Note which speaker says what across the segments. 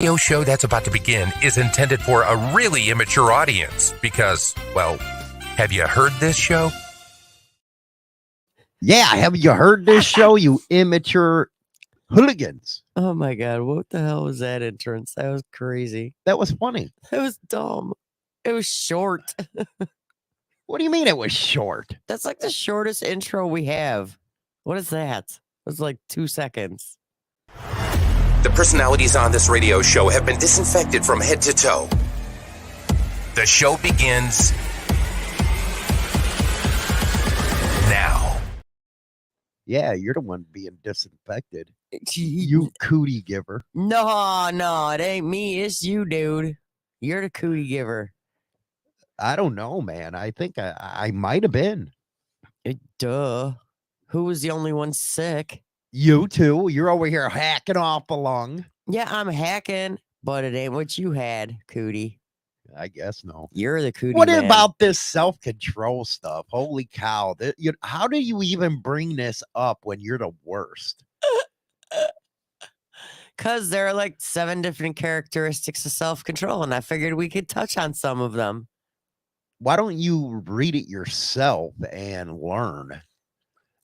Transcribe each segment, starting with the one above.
Speaker 1: radio show that's about to begin is intended for a really immature audience because, well, have you heard this show?
Speaker 2: Yeah, have you heard this show, you immature hooligans?
Speaker 3: Oh my God, what the hell was that entrance? That was crazy.
Speaker 2: That was funny.
Speaker 3: That was dumb. It was short.
Speaker 2: What do you mean it was short?
Speaker 3: That's like the shortest intro we have. What is that? It was like 2 seconds.
Speaker 1: The personalities on this radio show have been disinfected from head to toe. The show begins now.
Speaker 2: Yeah, you're the one being disinfected. You cootie giver.
Speaker 3: No, it ain't me. It's you, dude. You're the cootie giver.
Speaker 2: I don't know, man. I think I might have been.
Speaker 3: Duh. Who was the only one sick?
Speaker 2: You too. You're over here hacking off a lung.
Speaker 3: Yeah, I'm hacking, but it ain't what you had, cootie.
Speaker 2: I guess no.
Speaker 3: You're the cootie.
Speaker 2: What
Speaker 3: man.
Speaker 2: about this self-control stuff? Holy cow. How do you even bring this up when you're the worst?
Speaker 3: Because there are like 7 different characteristics of self-control, and I figured we could touch on some of them.
Speaker 2: Why don't you read it yourself and learn?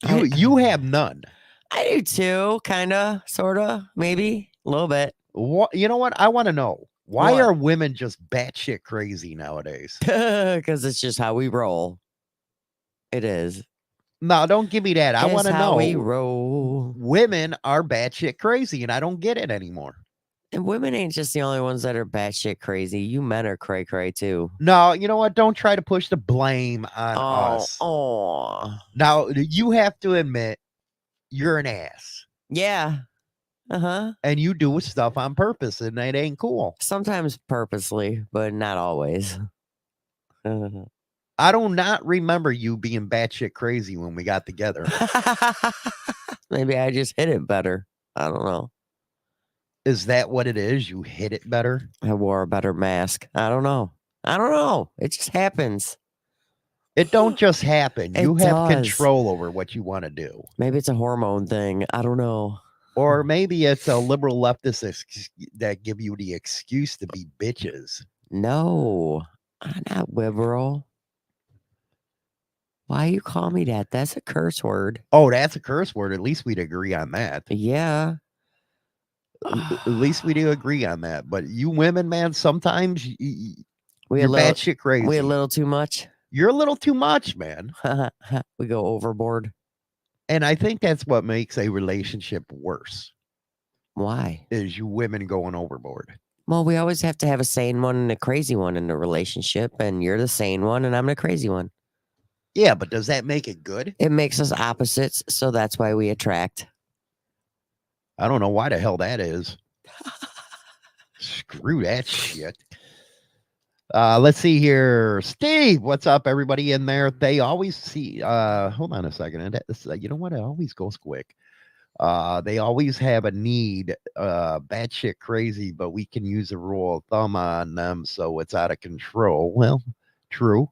Speaker 2: You have none.
Speaker 3: I do too, kind of, sort of, maybe a little bit.
Speaker 2: What, you know what? I want to know. Why
Speaker 3: What?
Speaker 2: are women just batshit crazy nowadays?
Speaker 3: Because it's just how we roll. It is.
Speaker 2: No, don't give me that. I want to
Speaker 3: It's how we
Speaker 2: know.
Speaker 3: roll.
Speaker 2: Women are batshit crazy, and I don't get it anymore.
Speaker 3: And women ain't just the only ones that are batshit crazy. You men are cray cray too.
Speaker 2: No, you know what? Don't try to push the blame on us.
Speaker 3: Oh,
Speaker 2: Now, you have to admit you're an ass.
Speaker 3: yeah.
Speaker 2: And you do stuff on purpose, and that ain't cool.
Speaker 3: Sometimes purposely, but not always.
Speaker 2: I do not remember you being batshit crazy when we got together.
Speaker 3: Maybe I just hit it better. I don't know.
Speaker 2: Is that what it is? You hit it better?
Speaker 3: I wore a better mask. I don't know. It just happens.
Speaker 2: It don't just happen.
Speaker 3: It
Speaker 2: You have
Speaker 3: does.
Speaker 2: control over what you want to do.
Speaker 3: Maybe it's a hormone thing. I don't know.
Speaker 2: Or maybe it's a liberal leftist that give you the excuse to be bitches.
Speaker 3: No, I'm not liberal. Why you call me that? That's a curse word.
Speaker 2: Oh, that's a curse word. At least we'd agree on that.
Speaker 3: Yeah.
Speaker 2: At least we do agree on that. But you women, man, sometimes
Speaker 3: We
Speaker 2: you're
Speaker 3: a little,
Speaker 2: batshit crazy.
Speaker 3: we a little too much.
Speaker 2: You're a little too much, man.
Speaker 3: We go overboard.
Speaker 2: And I think that's what makes a relationship worse.
Speaker 3: Why?
Speaker 2: Is you women going overboard.
Speaker 3: Well, we always have to have a sane one and a crazy one in a relationship, and you're the sane one and I'm the crazy one.
Speaker 2: Yeah, but does that make it good?
Speaker 3: It makes us opposites, so that's why we attract.
Speaker 2: I don't know why the hell that is. Screw that shit. Let's see here. Steve, what's up, everybody in there? They always see, hold on a second. You know what? It always goes quick. They always have a need, batshit crazy, but we can use a rule of thumb on them so it's out of control. Well, true.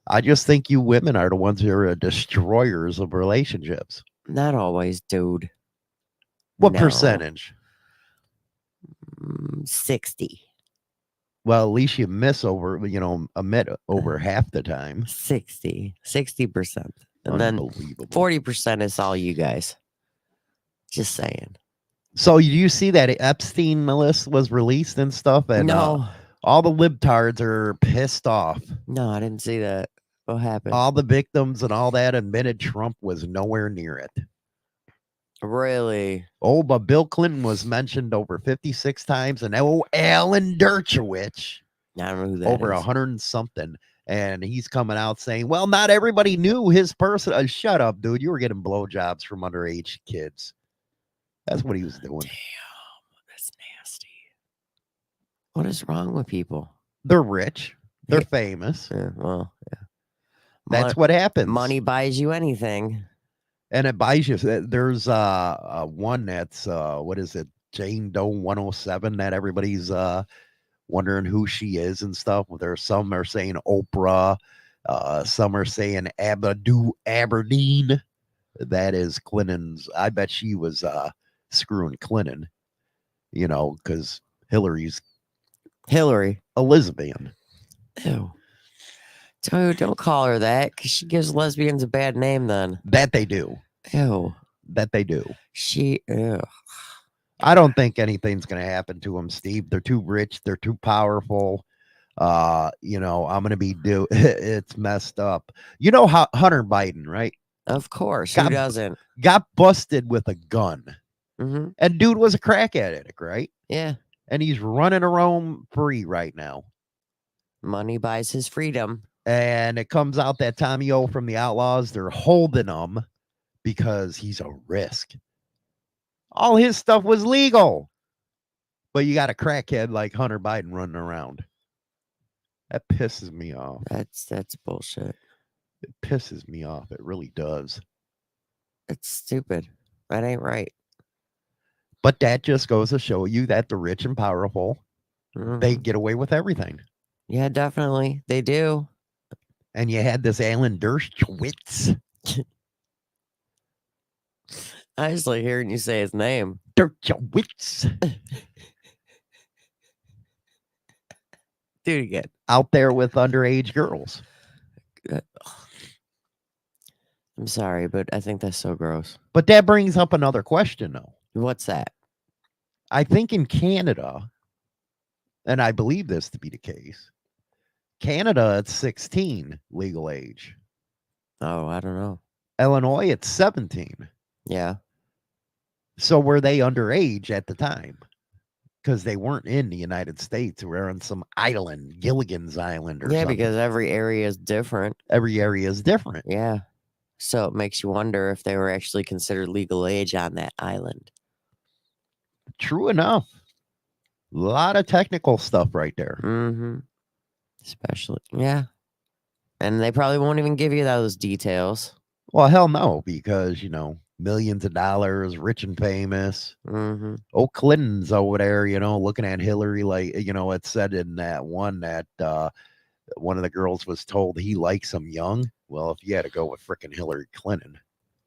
Speaker 2: I just think you women are the ones who are destroyers of relationships.
Speaker 3: Not always, dude.
Speaker 2: What
Speaker 3: No.
Speaker 2: percentage?
Speaker 3: 60.
Speaker 2: Well, at least you miss over, omit over half the time.
Speaker 3: 60%. And then
Speaker 2: Unbelievable.
Speaker 3: 40% is all you guys. Just saying.
Speaker 2: So you see that Epstein list was released and stuff, and
Speaker 3: No.
Speaker 2: all the libtards are pissed off.
Speaker 3: No, I didn't see that. What happened?
Speaker 2: All the victims and all that admitted Trump was nowhere near it.
Speaker 3: Really?
Speaker 2: Oh, but Bill Clinton was mentioned over 56 times, and Alan Dershowitz
Speaker 3: I don't know who that
Speaker 2: over
Speaker 3: is.
Speaker 2: 100 and something. And he's coming out saying, well, not everybody knew his person. Shut up, dude. You were getting blowjobs from underage kids. That's what he was doing.
Speaker 3: Damn, that's nasty. What is wrong with people?
Speaker 2: They're rich. They're
Speaker 3: Yeah.
Speaker 2: famous.
Speaker 3: Yeah, well, yeah.
Speaker 2: That's what happens.
Speaker 3: Money buys you anything.
Speaker 2: And it buys you. There's one that's, what is it? Jane Doe 107 that everybody's wondering who she is and stuff. There's some are saying Oprah. Some are saying Abadu Aberdeen. That is Clinton's. I bet she was screwing Clinton. You know, because Hillary's
Speaker 3: Hillary.
Speaker 2: Elizabethan.
Speaker 3: Ew. Don't call her that, because she gives lesbians a bad name then.
Speaker 2: That they do.
Speaker 3: Ew.
Speaker 2: That they do.
Speaker 3: Ew.
Speaker 2: I don't think anything's going to happen to them, Steve. They're too rich. They're too powerful. You know, I'm going to be it's messed up. You know how Hunter Biden, right?
Speaker 3: Of course. Who doesn't?
Speaker 2: Got busted with a gun.
Speaker 3: Mm-hmm.
Speaker 2: And dude was a crack addict, right?
Speaker 3: Yeah.
Speaker 2: And he's running around free right now.
Speaker 3: Money buys his freedom.
Speaker 2: And it comes out that Tommy O from the Outlaws, they're holding him because he's a risk. All his stuff was legal. But you got a crackhead like Hunter Biden running around. That pisses me off.
Speaker 3: That's bullshit.
Speaker 2: It pisses me off. It really does.
Speaker 3: It's stupid. That ain't right.
Speaker 2: But that just goes to show you that the rich and powerful, they
Speaker 3: Mhm.
Speaker 2: get away with everything.
Speaker 3: Yeah, definitely. They do.
Speaker 2: And you had this Alan Dershowitz.
Speaker 3: I just like hearing you say his name.
Speaker 2: Dershowitz.
Speaker 3: Do it again.
Speaker 2: Out there with underage girls.
Speaker 3: I'm sorry, but I think that's so gross.
Speaker 2: But that brings up another question, though.
Speaker 3: What's that?
Speaker 2: I think in Canada, and I believe this to be the case, Canada, it's 16 legal age.
Speaker 3: Oh, I don't know.
Speaker 2: Illinois, it's 17.
Speaker 3: Yeah.
Speaker 2: So were they underage at the time? Because they weren't in the United States. They were on some island, Gilligan's Island or
Speaker 3: Yeah,
Speaker 2: something.
Speaker 3: because every area is different.
Speaker 2: Every area is different.
Speaker 3: Yeah. So it makes you wonder if they were actually considered legal age on that island.
Speaker 2: True enough. A lot of technical stuff right there.
Speaker 3: Mm-hmm. Especially, yeah. And they probably won't even give you those details.
Speaker 2: Well, hell no, because, you know, millions of dollars, rich and famous.
Speaker 3: Mm-hmm.
Speaker 2: Oh, Clinton's over there, you know, looking at Hillary like, you know, it said in that one that one of the girls was told he likes him young. Well, if you had to go with frickin' Hillary Clinton.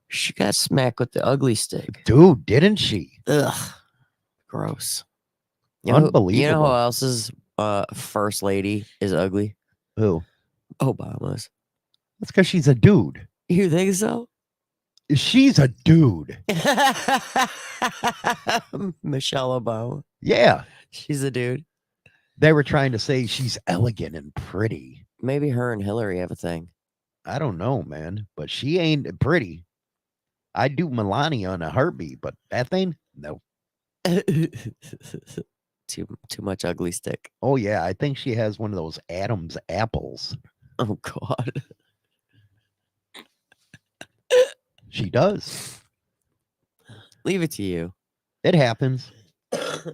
Speaker 3: She got smacked with the ugly stick.
Speaker 2: Dude, didn't she?
Speaker 3: Ugh. Gross.
Speaker 2: Unbelievable.
Speaker 3: You know who else's first lady is ugly?
Speaker 2: Who?
Speaker 3: Obama's.
Speaker 2: That's because she's a dude.
Speaker 3: You think so?
Speaker 2: She's a dude.
Speaker 3: Michelle Obama.
Speaker 2: Yeah.
Speaker 3: She's a dude.
Speaker 2: They were trying to say she's elegant and pretty.
Speaker 3: Maybe her and Hillary have a thing.
Speaker 2: I don't know, man. But she ain't pretty. I'd do Melania on a heartbeat, but that thing, no.
Speaker 3: Too much ugly stick.
Speaker 2: Oh, yeah. I think she has one of those Adam's apples.
Speaker 3: Oh, God.
Speaker 2: She does.
Speaker 3: Leave it to you.
Speaker 2: It happens.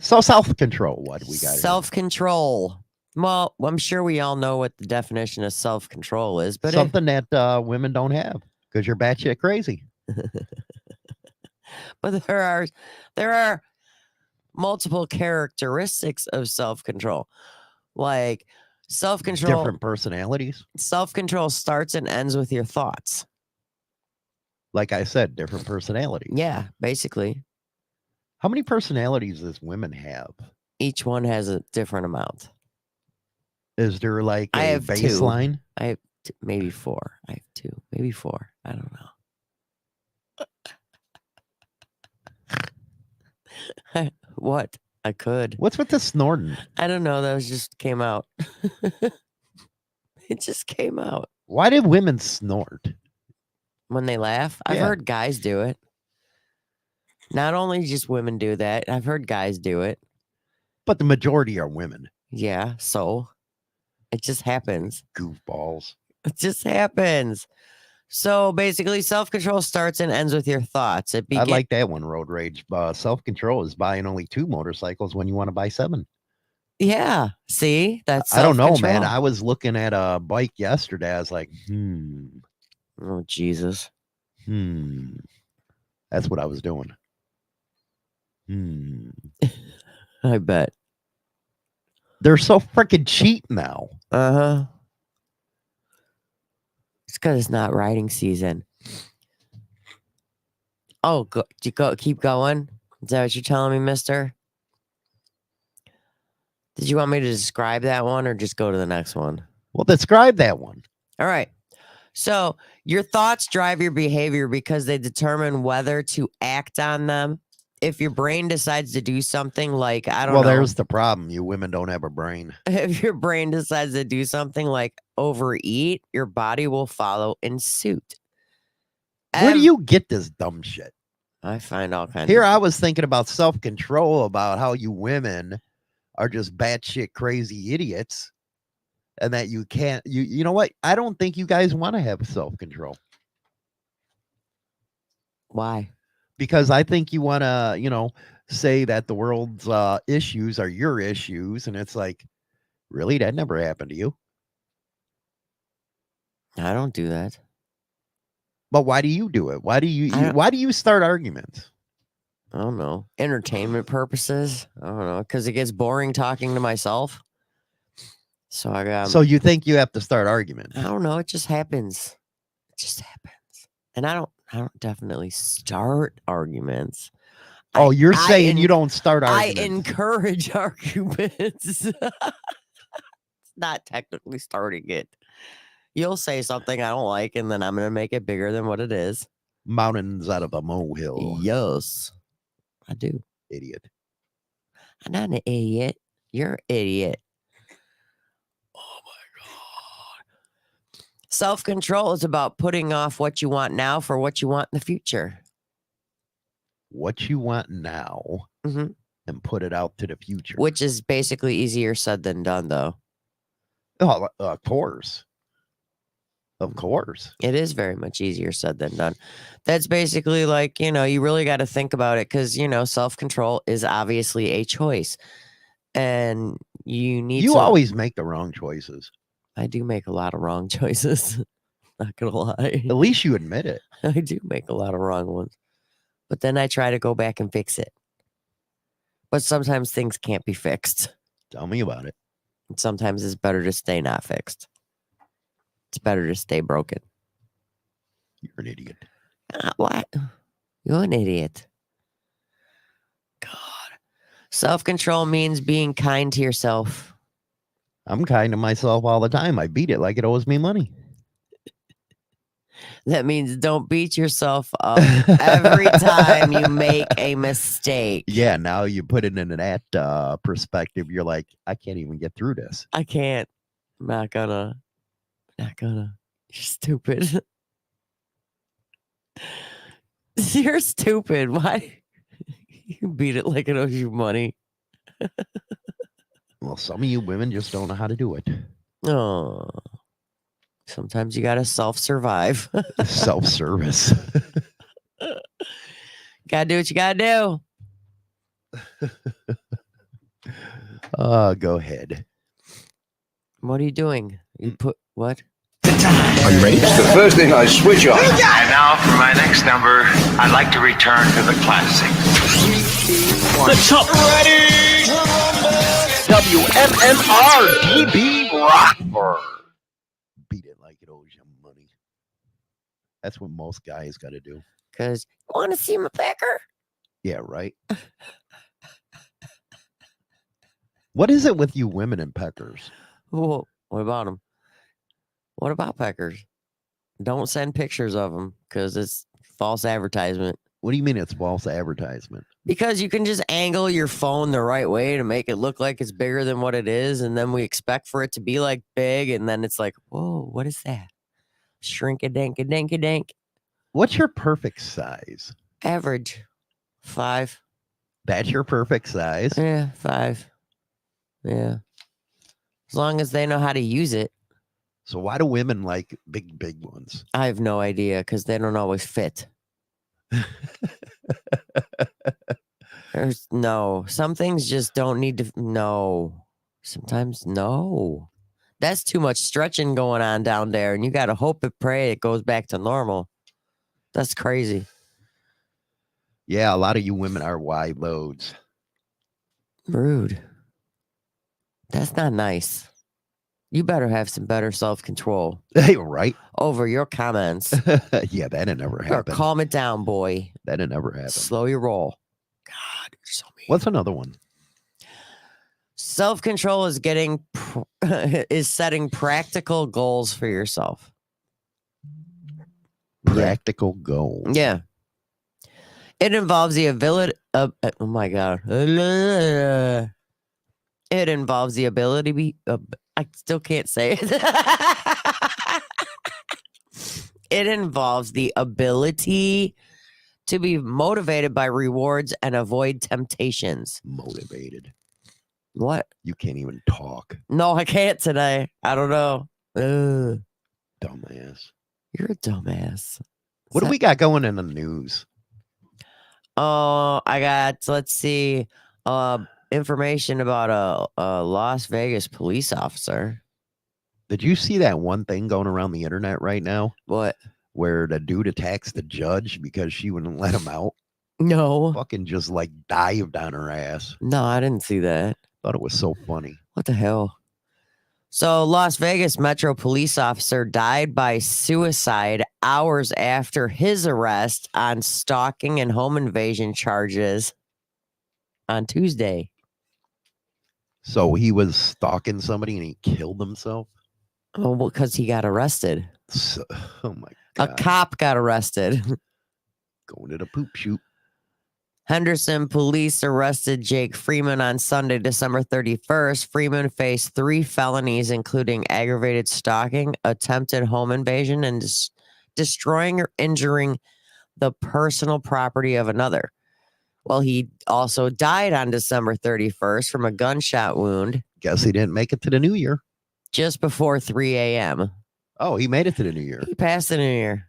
Speaker 2: So self-control. What do we got?
Speaker 3: Self-control. Well, I'm sure we all know what the definition of self-control is, but
Speaker 2: something that women don't have because you're batshit crazy.
Speaker 3: But there are multiple characteristics of self-control. Like self-control.
Speaker 2: Different personalities.
Speaker 3: Self-control starts and ends with your thoughts.
Speaker 2: Like I said, different personalities.
Speaker 3: Yeah, basically.
Speaker 2: How many personalities does women have?
Speaker 3: Each one has a different amount.
Speaker 2: Is there like
Speaker 3: I
Speaker 2: a
Speaker 3: have
Speaker 2: baseline?
Speaker 3: I have maybe 4. I have 2, maybe 4. I don't know. What? I could.
Speaker 2: What's with the snorting?
Speaker 3: I don't know. That was just came out. It just came out.
Speaker 2: Why did women snort?
Speaker 3: When they laugh, I've
Speaker 2: Yeah.
Speaker 3: heard guys do it. Not only just women do that, I've heard guys do it.
Speaker 2: But the majority are women.
Speaker 3: Yeah, so it just happens.
Speaker 2: Goofballs.
Speaker 3: It just happens. So basically, self-control starts and ends with your thoughts.
Speaker 2: I like that one, Road Rage. Self-control is buying only 2 motorcycles when you want to buy 7.
Speaker 3: Yeah. See, that's
Speaker 2: I don't know, man.
Speaker 3: self-control.
Speaker 2: I was looking at a bike yesterday. I was like,
Speaker 3: Oh, Jesus.
Speaker 2: That's what I was doing.
Speaker 3: I bet.
Speaker 2: They're so freaking cheap now.
Speaker 3: Uh-huh. It's because it's not riding season. Oh, keep going. Is that what you're telling me, mister? Did you want me to describe that one or just go to the next one?
Speaker 2: Well, describe that one.
Speaker 3: All right. So your thoughts drive your behavior because they determine whether to act on them. If your brain decides to do something like, I don't know.
Speaker 2: Well, there's the problem. You women don't have a brain.
Speaker 3: If your brain decides to do something like overeat, your body will follow in suit.
Speaker 2: Where do you get this dumb shit?
Speaker 3: I find all kinds
Speaker 2: Here
Speaker 3: of
Speaker 2: I was thinking about self-control, about how you women are just batshit crazy idiots. And that you can't, you know what? I don't think you guys want to have self-control.
Speaker 3: Why?
Speaker 2: Because I think you want to, say that the world's issues are your issues. And it's like, really? That never happened to you.
Speaker 3: I don't do that.
Speaker 2: But why do you do it? Why do why do you start arguments?
Speaker 3: I don't know. Entertainment purposes. I don't know. Because it gets boring talking to myself. So I got.
Speaker 2: So you think you have to start arguments?
Speaker 3: I don't know. It just happens. It just happens. And I don't definitely start arguments.
Speaker 2: Oh, you're saying you don't start arguments.
Speaker 3: I encourage arguments. It's not technically starting it. You'll say something I don't like, and then I'm going to make it bigger than what it is.
Speaker 2: Mountains out of a molehill.
Speaker 3: Yes, I do.
Speaker 2: Idiot.
Speaker 3: I'm not an idiot. You're an idiot. Oh my God. Self-control is about putting off what you want now for what you want in the future.
Speaker 2: What you want now and put it out to the future.
Speaker 3: Which is basically easier said than done, though.
Speaker 2: Oh, of course. Of course.
Speaker 3: It is very much easier said than done. That's basically like, you really got to think about it because, self-control is obviously a choice. And you
Speaker 2: always make the wrong choices.
Speaker 3: I do make a lot of wrong choices. Not going to lie.
Speaker 2: At least you admit it.
Speaker 3: I do make a lot of wrong ones. But then I try to go back and fix it. But sometimes things can't be fixed.
Speaker 2: Tell me about it.
Speaker 3: And sometimes it's better to stay not fixed. It's better to stay broken.
Speaker 2: You're an idiot.
Speaker 3: What? You're an idiot. God. Self-control means being kind to yourself.
Speaker 2: I'm kind to myself all the time. I beat it like it owes me money.
Speaker 3: That means don't beat yourself up every time you make a mistake.
Speaker 2: Yeah, now you put it in that perspective. You're like, I can't even get through this.
Speaker 3: I can't. I'm not gonna. You're stupid. You're stupid. Why? You beat it like it owes you money.
Speaker 2: Well, some of you women just don't know how to do it.
Speaker 3: Oh. Sometimes you gotta self-survive.
Speaker 2: Self-service.
Speaker 3: Gotta do what you gotta do.
Speaker 2: Go ahead.
Speaker 3: What are you doing? You put what?
Speaker 4: Are you ready? It's the first thing I switch on.
Speaker 5: And now for my next number, I'd like to return to the classics.
Speaker 4: The top. Ready to rumble. WMMR DB Rockford.
Speaker 2: Beat it like it owes you money. That's what most guys got to do.
Speaker 3: Because you want to see my pecker?
Speaker 2: Yeah, right. What is it with you women and peckers?
Speaker 3: Whoa, what about them? What about peckers? Don't send pictures of them because it's false advertisement.
Speaker 2: What do you mean it's false advertisement?
Speaker 3: Because you can just angle your phone the right way to make it look like it's bigger than what it is. And then we expect for it to be like big. And then it's like, whoa, what is that? Shrink-a-dink-a-dink-a-dink.
Speaker 2: What's your perfect size?
Speaker 3: Average. 5.
Speaker 2: That's your perfect size?
Speaker 3: Yeah, 5. Yeah. As long as they know how to use it.
Speaker 2: So why do women like big ones?
Speaker 3: I have no idea because they don't always fit. Some things just don't need to. No. Sometimes no. That's too much stretching going on down there. And you got to hope and pray it goes back to normal. That's crazy.
Speaker 2: Yeah, a lot of you women are wide loads.
Speaker 3: Rude. That's not nice. You better have some better self-control.
Speaker 2: Hey, right?
Speaker 3: Over your comments.
Speaker 2: Yeah, that'd never
Speaker 3: Or
Speaker 2: happen.
Speaker 3: calm it down, boy.
Speaker 2: That'd never happen.
Speaker 3: Slow your roll. God, you're so mean.
Speaker 2: What's another one?
Speaker 3: Self-control is is setting practical goals for yourself.
Speaker 2: Practical goal.
Speaker 3: Yeah. It involves the ability oh my god. It involves the ability I still can't say it. It involves the ability to be motivated by rewards and avoid temptations.
Speaker 2: Motivated.
Speaker 3: What?
Speaker 2: You can't even talk.
Speaker 3: No, I can't today. I don't know. Ugh,
Speaker 2: Dumbass.
Speaker 3: you're a dumbass.
Speaker 2: What do we got going in the news?
Speaker 3: Oh, I got, let's see, information about a Las Vegas police officer.
Speaker 2: Did you see that one thing going around the internet right now
Speaker 3: What?
Speaker 2: where the dude attacks the judge because she wouldn't let him out?
Speaker 3: No.
Speaker 2: Fucking just like dived on her ass.
Speaker 3: No, I didn't see that.
Speaker 2: Thought it was so funny.
Speaker 3: What the hell? So, Las Vegas Metro police officer died by suicide hours after his arrest on stalking and home invasion charges on Tuesday.
Speaker 2: So he was stalking somebody and he killed himself.
Speaker 3: Oh, because he got arrested.
Speaker 2: So, oh my
Speaker 3: A
Speaker 2: god!
Speaker 3: cop got arrested.
Speaker 2: Going to the poop shoot.
Speaker 3: Henderson police arrested Jake Freeman on Sunday, December 31st. Freeman faced 3 felonies, including aggravated stalking, attempted home invasion, and destroying or injuring the personal property of another. Well, he also died on December 31st from a gunshot wound
Speaker 2: Guess he didn't make it to the new year.
Speaker 3: just before 3 a.m.
Speaker 2: Oh, he made it to the new year.
Speaker 3: He passed the new year.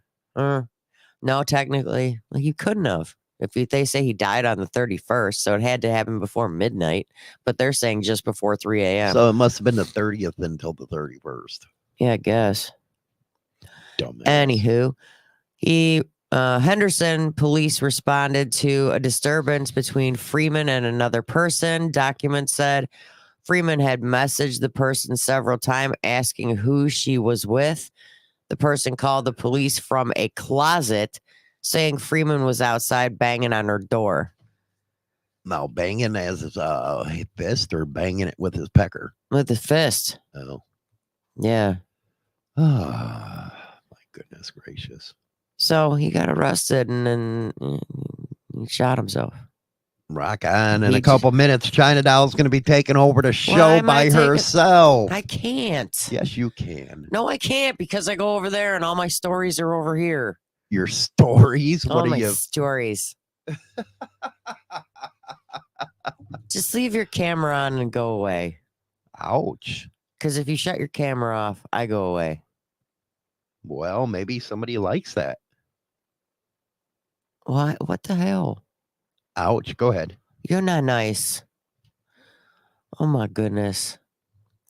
Speaker 3: No, technically, like you couldn't have. They say he died on the 31st, so it had to happen before midnight. But they're saying just before 3 a.m.
Speaker 2: So it must have been the 30th until the 31st.
Speaker 3: Yeah, I guess.
Speaker 2: Dumbass.
Speaker 3: Anywho, Henderson police responded to a disturbance between Freeman and another person. Documents said Freeman had messaged the person several times asking who she was with. The person called the police from a closet saying Freeman was outside banging on her door.
Speaker 2: Now banging as his fist or banging it with his pecker?
Speaker 3: With his fist.
Speaker 2: Oh.
Speaker 3: Yeah.
Speaker 2: Ah, my goodness gracious.
Speaker 3: So he got arrested and then he shot himself.
Speaker 2: Rock on. In
Speaker 3: He
Speaker 2: a couple minutes, China Doll's going to be taking over the show
Speaker 3: am
Speaker 2: by
Speaker 3: I taking-
Speaker 2: herself.
Speaker 3: I can't.
Speaker 2: Yes, you can.
Speaker 3: No, I can't because I go over there and all my stories are over here.
Speaker 2: Your stories?
Speaker 3: All
Speaker 2: What are
Speaker 3: my
Speaker 2: you?
Speaker 3: stories. Just leave your camera on and go away.
Speaker 2: Ouch.
Speaker 3: Because if you shut your camera off, I go away.
Speaker 2: Well, maybe somebody likes that.
Speaker 3: What the hell?
Speaker 2: Ouch. Go ahead.
Speaker 3: You're not nice. Oh my goodness.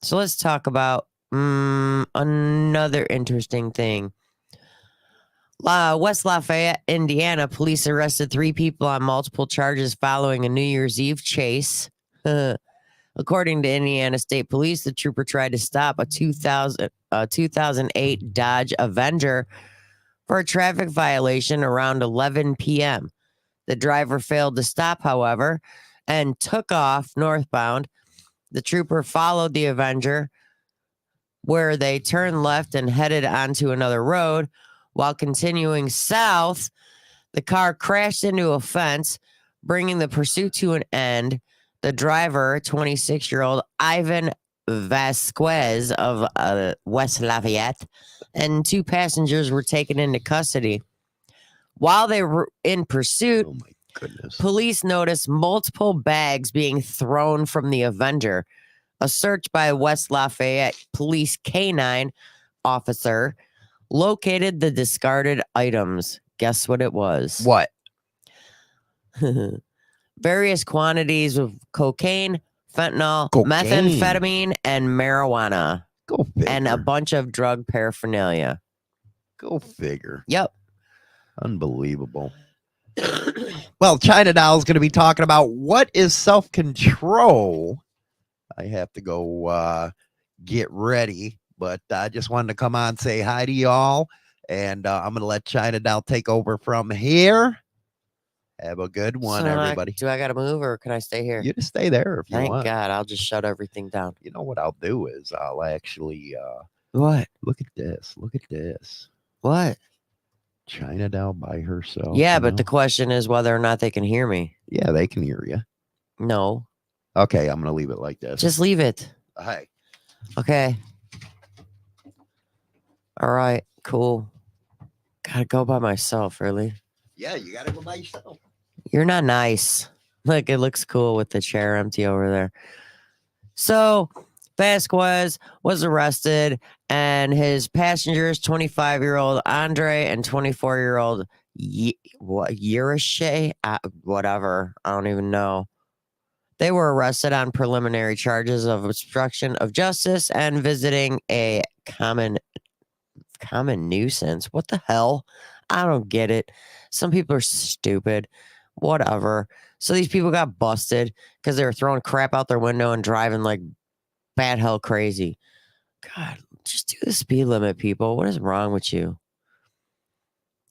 Speaker 3: So let's talk about another interesting thing. West Lafayette, Indiana, police arrested 3 people on multiple charges following a New Year's Eve chase. According to Indiana State Police, the trooper tried to stop a 2008 Dodge Avenger for a traffic violation around 11 p.m. The driver failed to stop, however, and took off northbound. The trooper followed the Avenger, where they turned left and headed onto another road. While continuing south, the car crashed into a fence, bringing the pursuit to an end. The driver, 26-year-old Ivan Vasquez of West Lafayette, and 2 passengers were taken into custody. While they were in pursuit,
Speaker 2: Oh my goodness.
Speaker 3: police noticed multiple bags being thrown from the Avenger. A search by West Lafayette Police K-9 officer located the discarded items. Guess what it was?
Speaker 2: What?
Speaker 3: Various quantities of cocaine, fentanyl,
Speaker 2: Cocaine.
Speaker 3: methamphetamine, and marijuana,
Speaker 2: Go figure.
Speaker 3: and a bunch of drug paraphernalia.
Speaker 2: Go figure.
Speaker 3: Yep.
Speaker 2: Unbelievable. Well, China Doll's going to be talking about what is self-control. I have to go get ready, but I just wanted to come on and say hi to y'all, and I'm going to let China Doll take over from here. Have a good one,
Speaker 3: So
Speaker 2: everybody.
Speaker 3: do I got to move or can I stay here?
Speaker 2: You just stay there if you
Speaker 3: Thank
Speaker 2: want.
Speaker 3: God. I'll just shut everything down.
Speaker 2: You know what I'll do is I'll actually
Speaker 3: What?
Speaker 2: look at this. Look at this.
Speaker 3: What?
Speaker 2: China down by herself.
Speaker 3: Yeah,
Speaker 2: you
Speaker 3: but
Speaker 2: know?
Speaker 3: the question is whether or not they can hear me.
Speaker 2: Yeah, they can hear you.
Speaker 3: No.
Speaker 2: Okay, I'm gonna leave it like this.
Speaker 3: Just leave it.
Speaker 2: Hey.
Speaker 3: Okay. All right. Cool. Gotta go by myself, really.
Speaker 2: Yeah, you gotta go by yourself.
Speaker 3: You're not nice. Look, it looks cool with the chair empty over there. So Vasquez was arrested, and his passengers, 25-year-old Andre and 24-year-old Yerishe, whatever, I don't even know. They were arrested on preliminary charges of obstruction of justice and visiting a common nuisance. What the hell? I don't get it. Some people are stupid. Whatever. So these people got busted because they were throwing crap out their window and driving like bat hell crazy. God, just do the speed limit, people. What is wrong with you?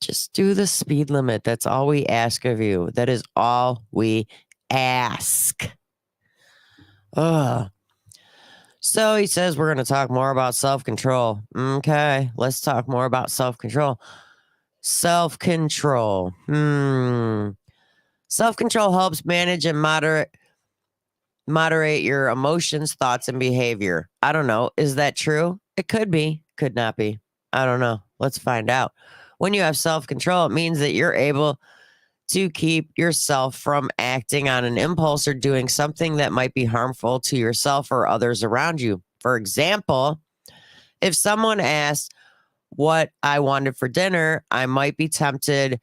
Speaker 3: Just do the speed limit. That's all we ask of you. That is all we ask. Ugh. So he says we're going to talk more about self-control. Okay, let's talk more about self-control. Self-control. Self-control helps manage and moderate your emotions, thoughts, and behavior. I don't know. Is that true? It could be. Could not be. I don't know. Let's find out. When you have self-control, it means that you're able to keep yourself from acting on an impulse or doing something that might be harmful to yourself or others around you. For example, if someone asked what I wanted for dinner, I might be tempted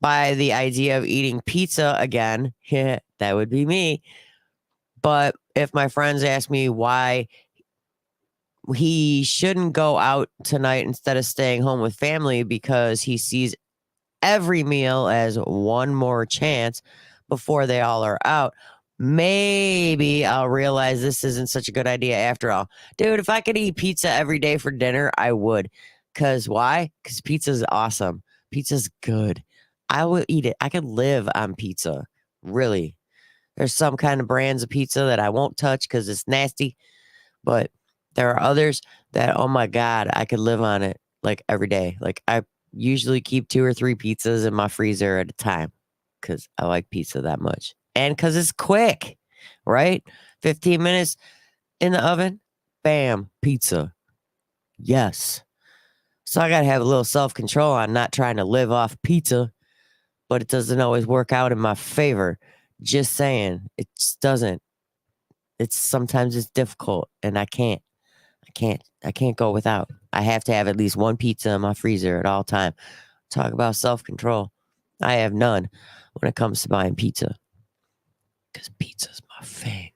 Speaker 3: by the idea of eating pizza again. Yeah, that would be me. But if my friends ask me why he shouldn't go out tonight instead of staying home with family because he sees every meal as one more chance before they all are out, maybe I'll realize this isn't such a good idea after all. Dude, if I could eat pizza every day for dinner, I would. Because why? Because pizza's awesome. Pizza's good. I will eat it. I could live on pizza. Really. There's some kind of brands of pizza that I won't touch because it's nasty. But there are others that, oh my God, I could live on it like every day. Like I usually keep 2 or 3 pizzas in my freezer at a time because I like pizza that much. And because it's quick, right? 15 minutes in the oven, bam, pizza. Yes. So I got to have a little self-control on not trying to live off pizza, but it doesn't always work out in my favor. Just saying, it just doesn't. Sometimes it's difficult and I can't go without. I have to have at least 1 pizza in my freezer at all time. Talk about self-control. I have none when it comes to buying pizza. Because pizza's my thing.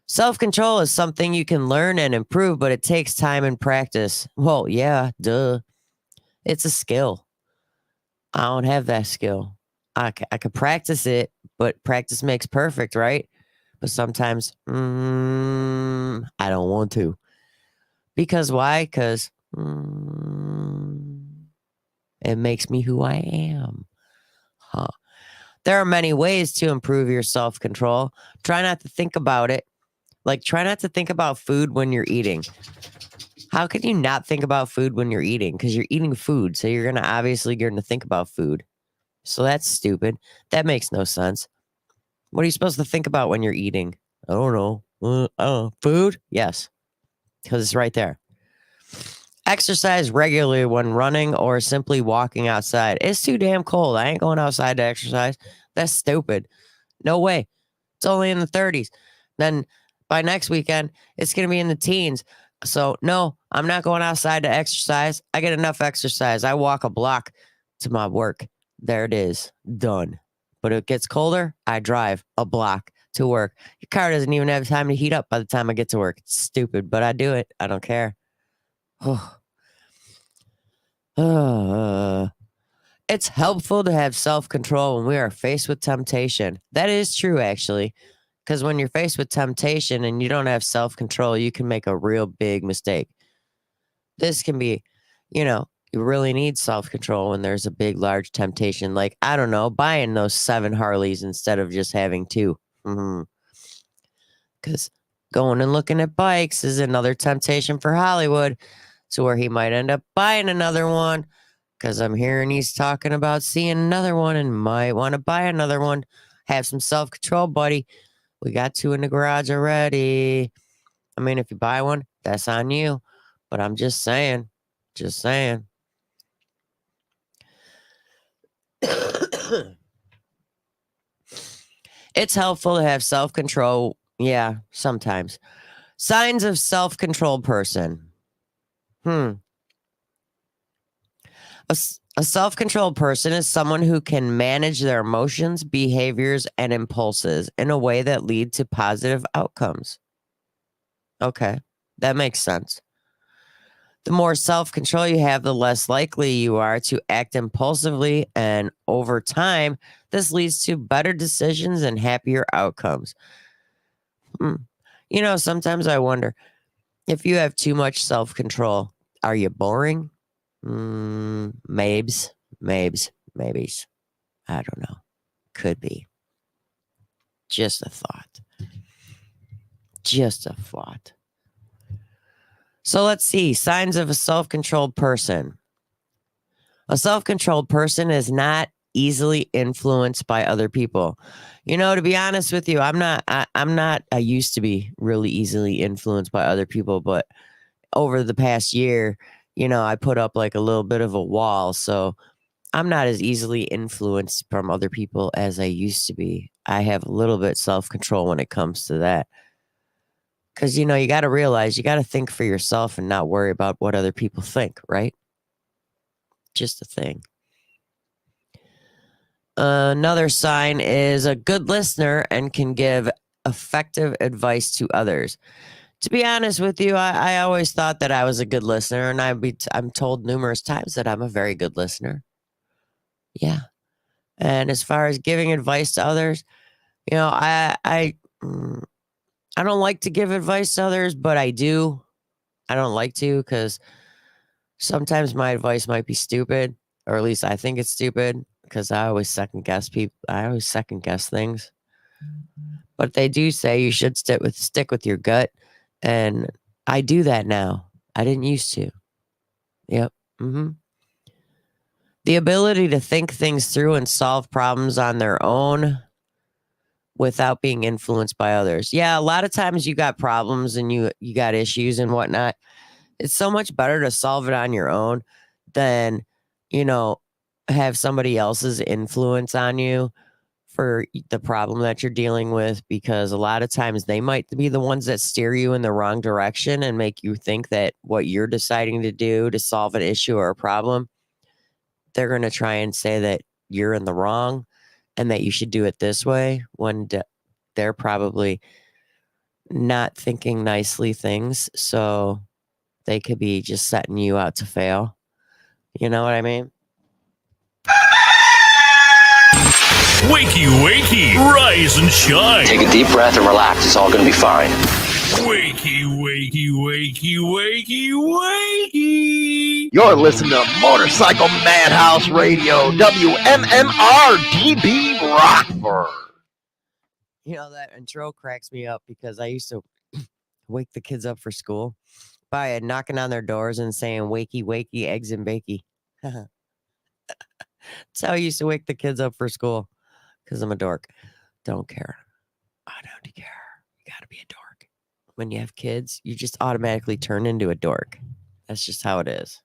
Speaker 3: Self-control is something you can learn and improve, but it takes time and practice. Well, yeah, duh. It's a skill. I don't have that skill. I could practice it, but practice makes perfect, right? But sometimes, I don't want to. Because why? Because it makes me who I am. Huh. There are many ways to improve your self-control. Try not to think about it. Like, try not to think about food when you're eating. How can you not think about food when you're eating? Because you're eating food. So you're going to think about food. So that's stupid. That makes no sense. What are you supposed to think about when you're eating? I don't know. Food? Yes. Because it's right there. Exercise regularly when running or simply walking outside. It's too damn cold. I ain't going outside to exercise. That's stupid. No way. It's only in the 30s. Then by next weekend, it's going to be in the teens. So no, I'm not going outside to exercise. I get enough exercise. I walk a block to my work. There it is. Done. But it gets colder. I drive a block to work. Your car doesn't even have time to heat up by the time I get to work. It's stupid, but I do it. I don't care. It's helpful to have self-control when we are faced with temptation. That is true, actually. Because when you're faced with temptation and you don't have self-control, you can make a real big mistake. This can be, you really need self-control when there's a big, large temptation. Like, I don't know, buying those 7 Harleys instead of just having 2. Because going and looking at bikes is another temptation for Hollywood, to where he might end up buying another one. Because I'm hearing he's talking about seeing another one and might want to buy another one. Have some self-control, buddy. We got 2 in the garage already. I mean, if you buy one, that's on you. But I'm just saying. Just saying. It's helpful to have self-control. Yeah, sometimes. Signs of self-controlled person. A self-controlled person is someone who can manage their emotions, behaviors, and impulses in a way that lead to positive outcomes. Okay, that makes sense. The more self-control you have, the less likely you are to act impulsively, and over time, this leads to better decisions and happier outcomes. You know, sometimes I wonder, if you have too much self-control, are you boring? Maybes. I don't know. Could be. Just a thought. So let's see. Signs of a self-controlled person. A self-controlled person is not easily influenced by other people. You know, to be honest with you, I used to be really easily influenced by other people, but over the past year, you know, I put up like a little bit of a wall. So I'm not as easily influenced from other people as I used to be. I have a little bit self-control when it comes to that. Because, you know, you got to realize you got to think for yourself and not worry about what other people think, right? Just a thing. Another sign is a good listener and can give effective advice to others. To be honest with you, I always thought that I was a good listener, and I'm told numerous times that I'm a very good listener. Yeah. And as far as giving advice to others, you know, I don't like to give advice to others, but I do. I don't like to, because sometimes my advice might be stupid, or at least I think it's stupid, because I always second guess people. I always second guess things. But they do say you should stick with your gut, and I do that now. I didn't used to. Yep. The ability to think things through and solve problems on their own without being influenced by others. Yeah, a lot of times you got problems and you got issues and whatnot. It's so much better to solve it on your own than, you know, have somebody else's influence on you for the problem that you're dealing with, because a lot of times they might be the ones that steer you in the wrong direction and make you think that what you're deciding to do to solve an issue or a problem, they're going to try and say that you're in the wrong and that you should do it this way, when they're probably not thinking nicely things. So they could be just setting you out to fail. You know what I mean?
Speaker 6: Wakey, wakey, rise and shine.
Speaker 4: Take a deep breath and relax. It's all going to be fine.
Speaker 6: Wakey, wakey, wakey, wakey, wakey.
Speaker 2: You're listening to Motorcycle Madhouse Radio, WMMR DB Rockford.
Speaker 3: You know, that intro cracks me up, because I used to wake the kids up for school by knocking on their doors and saying, wakey, wakey, eggs and bakey. That's how I used to wake the kids up for school, because I'm a dork. Don't care. I don't care. You got to be a dork. When you have kids, you just automatically turn into a dork. That's just how it is.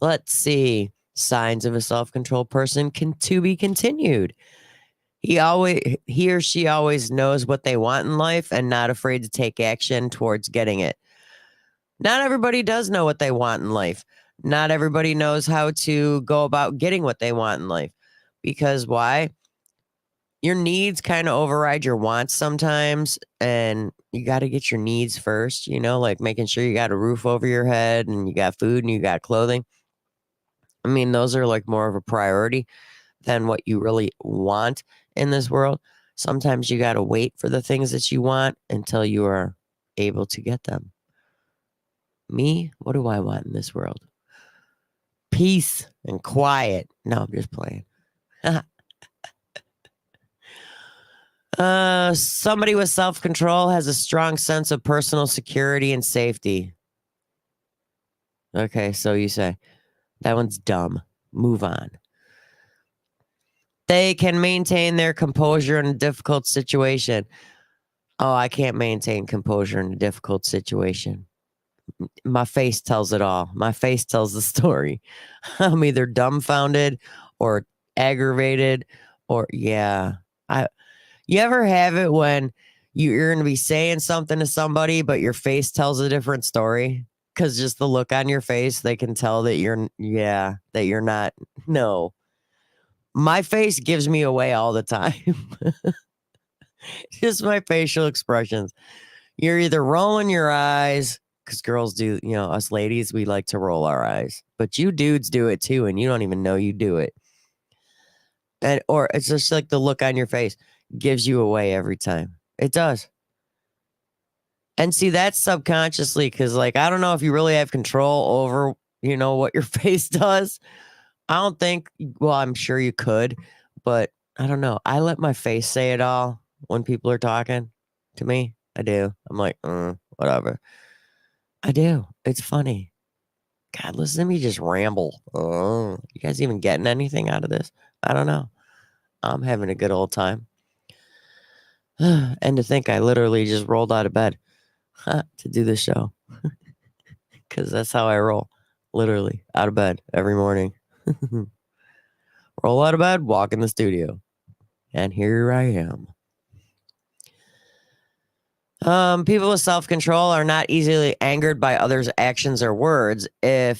Speaker 3: Let's see. Signs of a self-controlled person to be continued. He or she always knows what they want in life and not afraid to take action towards getting it. Not everybody does know what they want in life. Not everybody knows how to go about getting what they want in life. Because why? Your needs kind of override your wants sometimes, and you got to get your needs first, you know, like making sure you got a roof over your head and you got food and you got clothing. I mean, those are like more of a priority than what you really want in this world. Sometimes you got to wait for the things that you want until you are able to get them. Me, what do I want in this world? Peace and quiet. No, I'm just playing. Somebody with self-control has a strong sense of personal security and safety. Okay, so you say, that one's dumb. Move on. They can maintain their composure in a difficult situation. Oh, I can't maintain composure in a difficult situation. My face tells it all. My face tells the story. I'm either dumbfounded or aggravated or yeah. You ever have it when you're going to be saying something to somebody, but your face tells a different story? Because just the look on your face, they can tell that you're not. No. My face gives me away all the time. Just my facial expressions. You're either rolling your eyes, because girls do, us ladies, we like to roll our eyes. But you dudes do it too, and you don't even know you do it. Or it's just like the look on your face gives you away every time. It does. And see, that's subconsciously, because I don't know if you really have control over, what your face does. I don't think, well, I'm sure you could, but I don't know. I let my face say it all when people are talking to me. I do. I'm like, whatever. I do. It's funny. God, listen to me just ramble. Oh, you guys even getting anything out of this? I don't know. I'm having a good old time. And to think I literally just rolled out of bed to do this show. Because that's how I roll. Literally out of bed every morning. Roll out of bed, walk in the studio. And here I am. People with self-control are not easily angered by others' actions or words even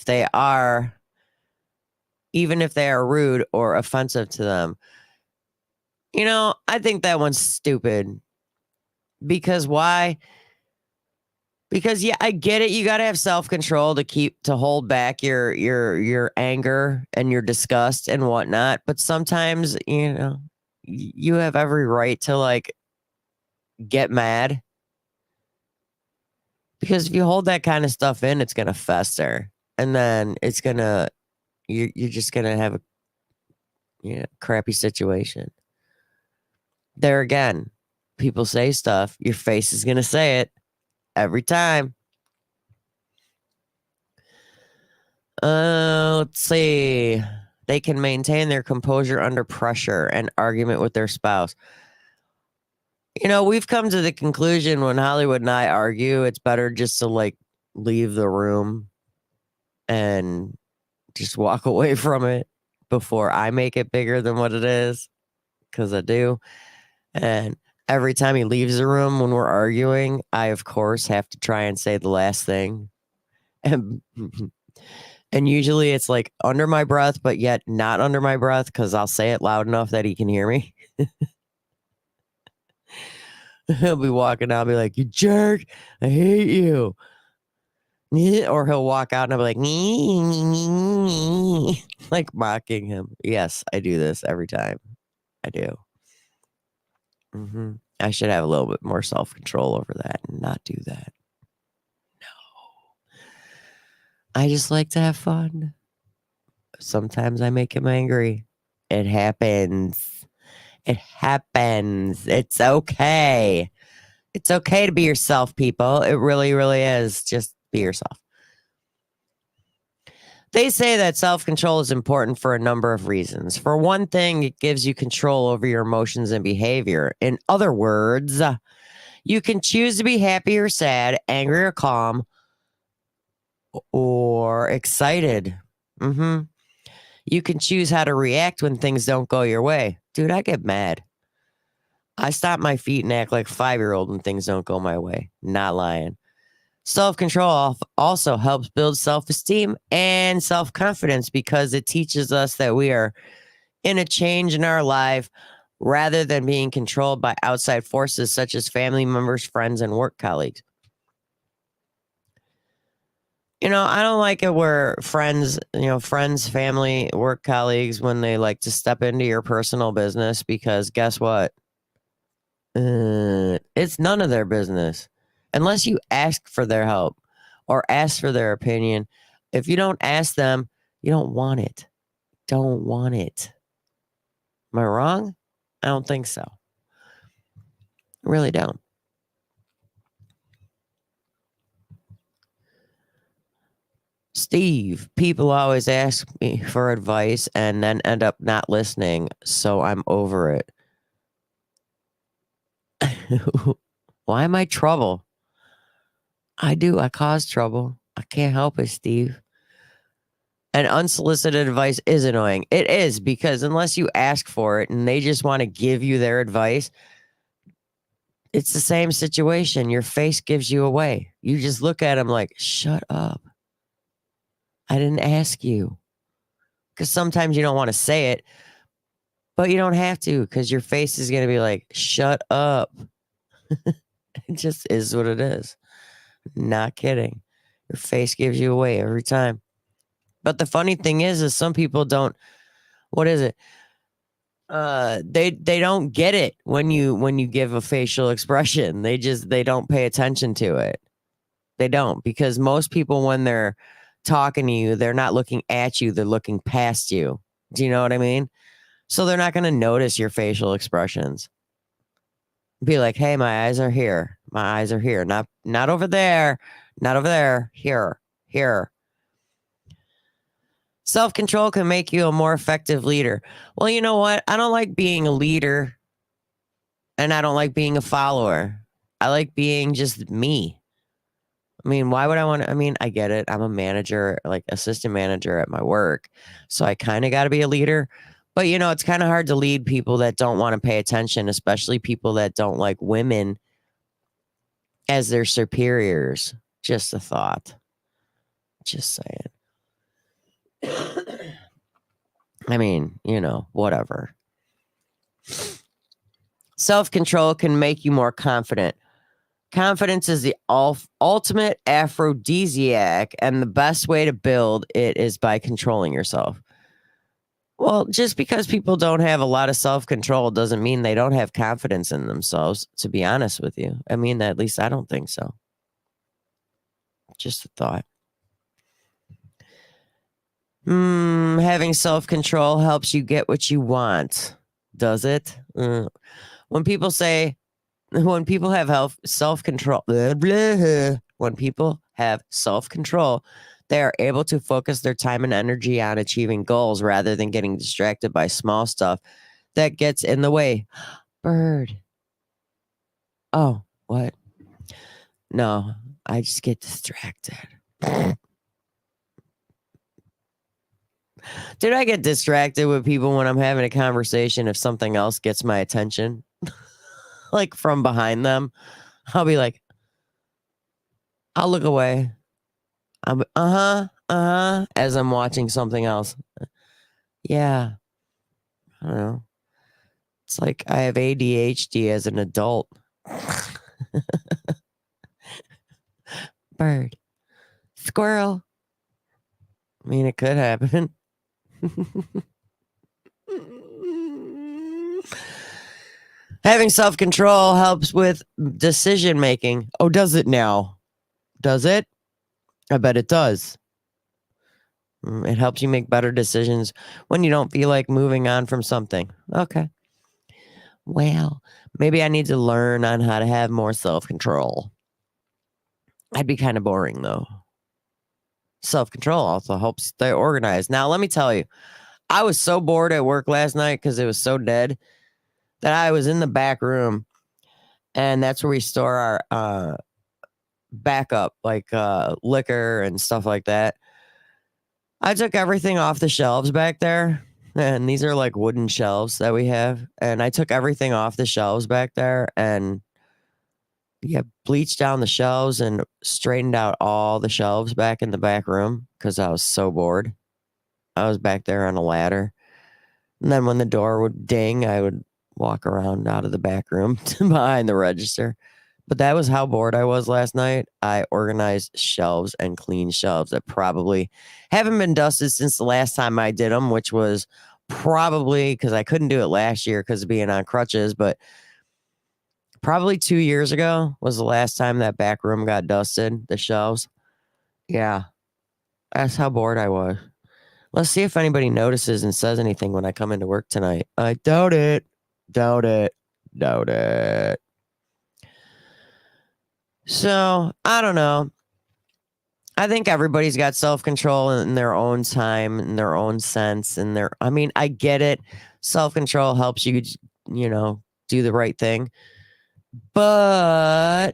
Speaker 3: if they are rude or offensive to them. I think that one's stupid. Because why? Because yeah, I get it. You got to have self-control to hold back your anger and your disgust and whatnot. But sometimes, you have every right to get mad. Because if you hold that kind of stuff in, it's going to fester. And then you're just going to have a crappy situation. There again, people say stuff, your face is going to say it every time. Let's see. They can maintain their composure under pressure and argument with their spouse. We've come to the conclusion when Hollywood and I argue, it's better just to leave the room and just walk away from it before I make it bigger than what it is. Because I do. And every time he leaves the room when we're arguing, I, of course, have to try and say the last thing. And usually it's under my breath, but yet not under my breath because I'll say it loud enough that he can hear me. He'll be walking out and be like, you jerk, I hate you. Or he'll walk out and I'll be like mocking him. Yes, I do this every time. I do. I should have a little bit more self-control over that and not do that. No. I just like to have fun. Sometimes I make him angry. It happens. It happens. It's okay. It's okay to be yourself, people. It really, really is. Just be yourself. They say that self-control is important for a number of reasons. For one thing, it gives you control over your emotions and behavior. In other words, you can choose to be happy or sad, angry or calm, or excited. You can choose how to react when things don't go your way. Dude, I get mad. I stomp my feet and act like a 5-year-old when things don't go my way. Not lying. Self-control also helps build self-esteem and self-confidence because it teaches us that we are in a change in our life rather than being controlled by outside forces such as family members, friends, and work colleagues. I don't like it where friends, family, work colleagues, when they like to step into your personal business because guess what? It's none of their business unless you ask for their help or ask for their opinion. If you don't ask them, you don't want it. Don't want it. Am I wrong? I don't think so. I really don't. Steve, people always ask me for advice and then end up not listening, so I'm over it. Why am I trouble? I cause trouble. I can't help it, Steve. And unsolicited advice is annoying. It is, because unless you ask for it and they just want to give you their advice, it's the same situation. Your face gives you away. You just look at them like, shut up. I didn't ask you. Because sometimes you don't want to say it, but you don't have to, because your face is going to be like, shut up. It just is what it is. Not kidding. Your face gives you away every time. But the funny thing is some people don't. What is it? They don't get it when you give a facial expression. They don't pay attention to it. They don't, because most people, when they're talking to you, they're not looking at you. They're looking past you. Do you know what I mean? So they're not going to notice your facial expressions. Be like, hey, my eyes are here. My eyes are here. Not over there. Not over there. Here. Self-control can make you a more effective leader. Well, you know what? I don't like being a leader, and I don't like being a follower. I like being just me. I mean, why would I want to? I mean, I get it. I'm a manager, like assistant manager at my work. So I kind of got to be a leader. But, you know, it's kind of hard to lead people that don't want to pay attention, especially people that don't like women as their superiors. Just a thought. Just saying. I mean, you know, whatever. Self-control can make you more confident. Confidence is the ultimate aphrodisiac, and the best way to build it is by controlling yourself. Well, just because people don't have a lot of self-control doesn't mean they don't have confidence in themselves, to be honest with you. I mean, at least I don't think so. Just a thought. Having self-control helps you get what you want. Does it? When people have self-control, when people have self-control, they are able to focus their time and energy on achieving goals rather than getting distracted by small stuff that gets in the way. Bird. Oh, what? No, I just get distracted. Dude, I get distracted with people when I'm having a conversation if something else gets my attention. Like from behind them. I'll be like, I'll look away. I'm as I'm watching something else. Yeah. I don't know. It's like I have ADHD as an adult. Bird. Squirrel. I mean, it could happen. Having self-control helps with decision making. Oh, does it now? Does it? I bet it does. It helps you make better decisions when you don't feel like moving on from something. Okay. Well, maybe I need to learn on how to have more self-control. I'd be kind of boring, though. Self-control also helps stay organized. Now, let me tell you, I was so bored at work last night because it was so dead that I was in the back room, and that's where we store our backup, like liquor and stuff like that. I took everything off the shelves back there, and these are like wooden shelves that we have, and I took everything off the shelves back there and bleached down the shelves and straightened out all the shelves back in the back room because I was so bored. I was back there on a ladder, and then when the door would ding, I would walk around out of the back room to behind the register. But that was how bored I was last night. I organized shelves and cleaned shelves that probably haven't been dusted since the last time I did them, which was probably because I couldn't do it last year because of being on crutches. But probably 2 years ago was the last time that back room got dusted, the shelves. Yeah. That's how bored I was. Let's see if anybody notices and says anything when I come into work tonight. I doubt it. Doubt it. Doubt it. So, I don't know. I think everybody's got self-control in their own time, in their own sense, and I mean, I get it. Self-control helps you, you know, do the right thing. But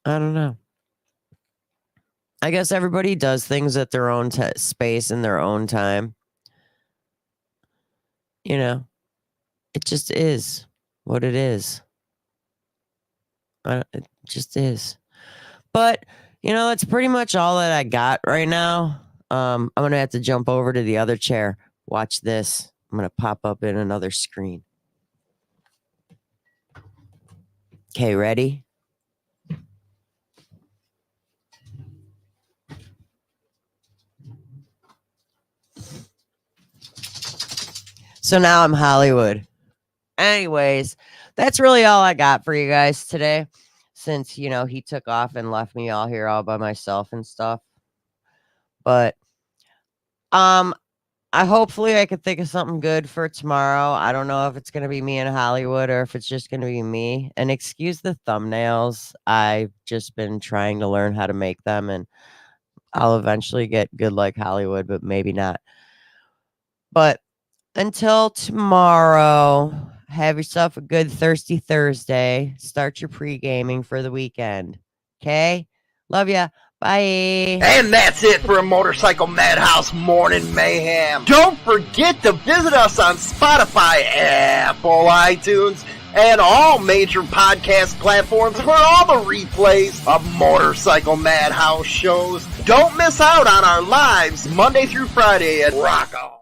Speaker 3: I don't know. I guess everybody does things at their own space in their own time. You know, it just is what it is. It just is. But, you know, that's pretty much all that I got right now. I'm going to have to jump over to the other chair. Watch this. I'm going to pop up in another screen. Okay, ready? So now I'm Hollywood. Anyways, that's really all I got for you guys today. Since, you know, he took off and left me all here all by myself and stuff. But, hopefully I could think of something good for tomorrow. I don't know if it's going to be me in Hollywood or if it's just going to be me. And excuse the thumbnails. I've just been trying to learn how to make them, and I'll eventually get good like Hollywood, but maybe not. But until tomorrow, have yourself a good Thirsty Thursday. Start your pre-gaming for the weekend. Okay? Love ya. Bye.
Speaker 7: And that's it for a Motorcycle Madhouse Morning Mayhem. Don't forget to visit us on Spotify, Apple, iTunes, and all major podcast platforms for all the replays of Motorcycle Madhouse shows. Don't miss out on our lives Monday through Friday at Rock On.